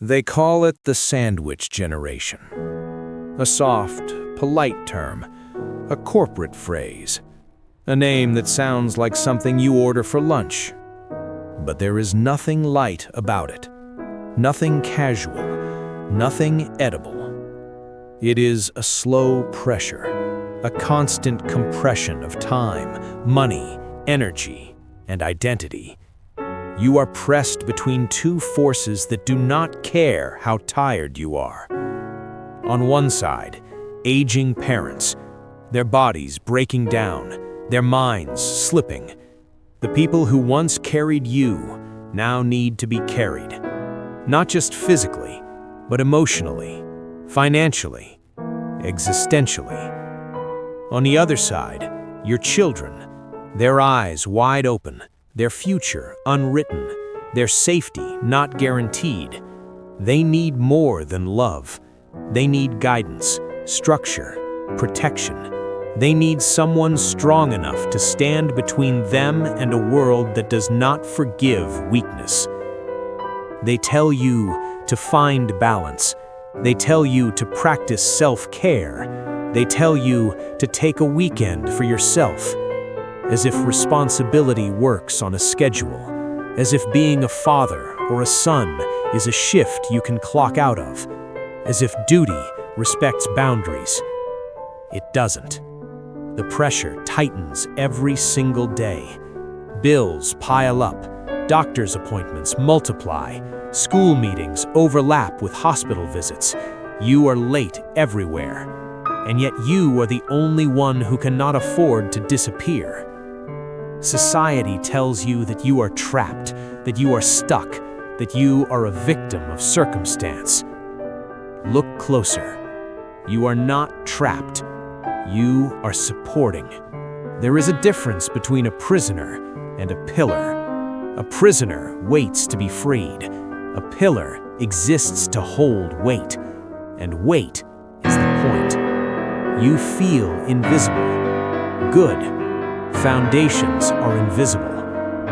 They call it the sandwich generation. A soft, polite term, a corporate phrase, a name that sounds like something you order for lunch. But there is nothing light about it, nothing casual, nothing edible. It is a slow pressure, a constant compression of time, money, energy, and identity. You are pressed between two forces that do not care how tired you are. On one side, aging parents, their bodies breaking down, their minds slipping. The people who once carried you now need to be carried, not just physically, but emotionally, financially, existentially. On the other side, your children, their eyes wide open, their future unwritten, their safety not guaranteed. They need more than love. They need guidance, structure, protection. They need someone strong enough to stand between them and a world that does not forgive weakness. They tell you to find balance. They tell you to practice self-care. They tell you to take a weekend for yourself. As if responsibility works on a schedule, as if being a father or a son is a shift you can clock out of, as if duty respects boundaries. It doesn't. The pressure tightens every single day. Bills pile up, doctor's appointments multiply, school meetings overlap with hospital visits. You are late everywhere, and yet you are the only one who cannot afford to disappear. Society tells you that you are trapped, that you are stuck, that you are a victim of circumstance. Look closer. You are not trapped. You are supporting. There is a difference between a prisoner and a pillar. A prisoner waits to be freed. A pillar exists to hold weight, and weight is the point. You feel invisible. Good. Foundations are invisible.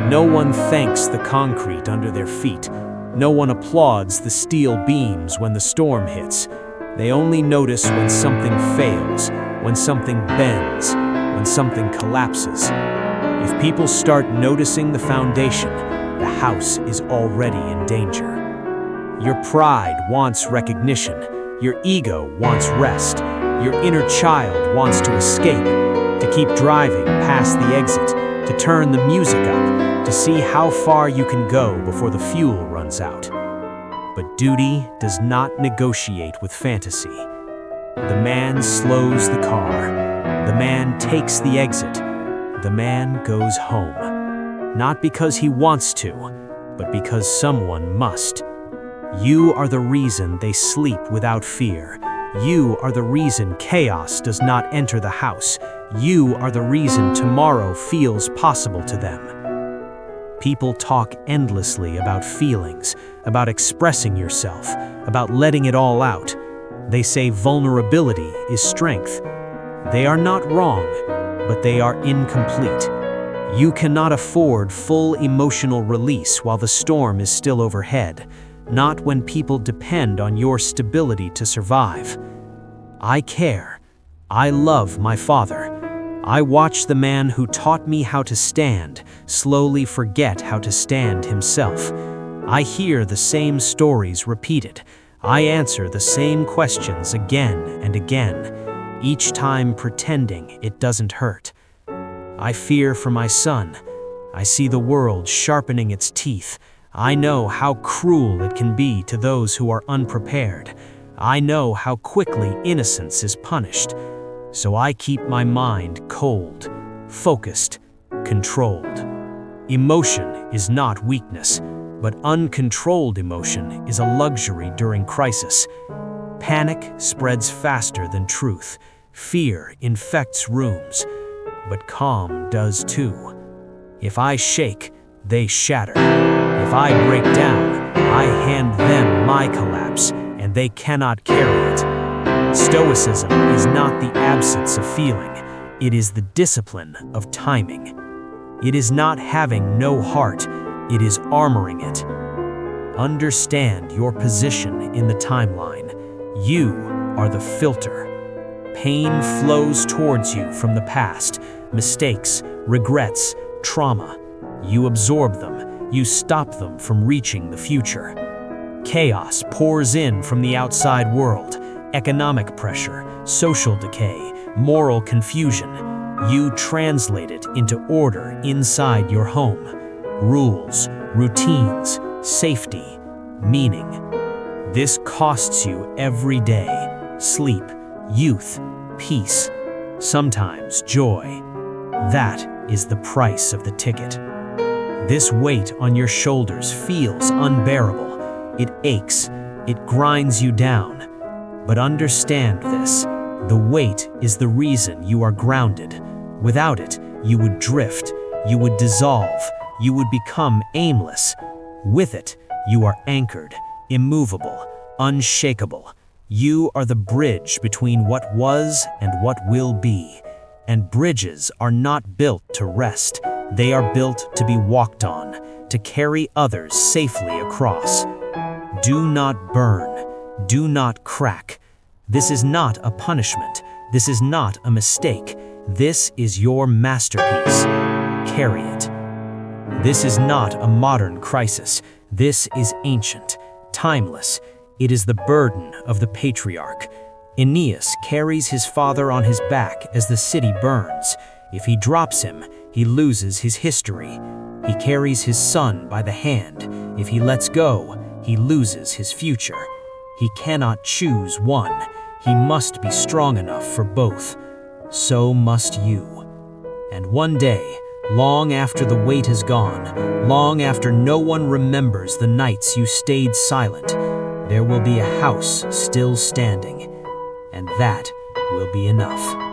No one thanks the concrete under their feet. No one applauds the steel beams when the storm hits. They only notice when something fails, when something bends, when something collapses. If people start noticing the foundation, the house is already in danger. Your pride wants recognition. Your ego wants rest. Your inner child wants to escape, to keep driving past the exit, to turn the music up, to see how far you can go before the fuel runs out. But duty does not negotiate with fantasy. The man slows the car. The man takes the exit. The man goes home. Not because he wants to, but because someone must. You are the reason they sleep without fear. You are the reason chaos does not enter the house. You are the reason tomorrow feels possible to them. People talk endlessly about feelings, about expressing yourself, about letting it all out. They say vulnerability is strength. They are not wrong, but they are incomplete. You cannot afford full emotional release while the storm is still overhead, not when people depend on your stability to survive. I care. I love my father. I watch the man who taught me how to stand slowly forget how to stand himself. I hear the same stories repeated. I answer the same questions again and again, each time pretending it doesn't hurt. I fear for my son. I see the world sharpening its teeth. I know how cruel it can be to those who are unprepared. I know how quickly innocence is punished. So I keep my mind cold, focused, controlled. Emotion is not weakness, but uncontrolled emotion is a luxury during crisis. Panic spreads faster than truth. Fear infects rooms, but calm does too. If I shake, they shatter. If I break down, I hand them my collapse, and they cannot carry it. Stoicism is not the absence of feeling. It is the discipline of timing. It is not having no heart. It is armoring it. Understand your position in the timeline. You are the filter. Pain flows towards you from the past, mistakes, regrets, trauma. You absorb them, you stop them from reaching the future. Chaos pours in from the outside world, economic pressure, social decay, moral confusion. You translate it into order inside your home. Rules, routines, safety, meaning. This costs you every day. Sleep, youth, peace, sometimes joy. That is the price of the ticket. This weight on your shoulders feels unbearable. It aches, it grinds you down. But understand this, the weight is the reason you are grounded. Without it, you would drift, you would dissolve, you would become aimless. With it, you are anchored, immovable, unshakable. You are the bridge between what was and what will be. And bridges are not built to rest. They are built to be walked on, to carry others safely across. Do not burn. Do not crack. This is not a punishment. This is not a mistake. This is your masterpiece. Carry it. This is not a modern crisis. This is ancient, timeless. It is the burden of the patriarch. Aeneas carries his father on his back as the city burns. If he drops him, he loses his history. He carries his son by the hand. If he lets go, he loses his future. He cannot choose one. He must be strong enough for both. So must you. And one day, long after the weight has gone, long after no one remembers the nights you stayed silent, there will be a house still standing, and that will be enough.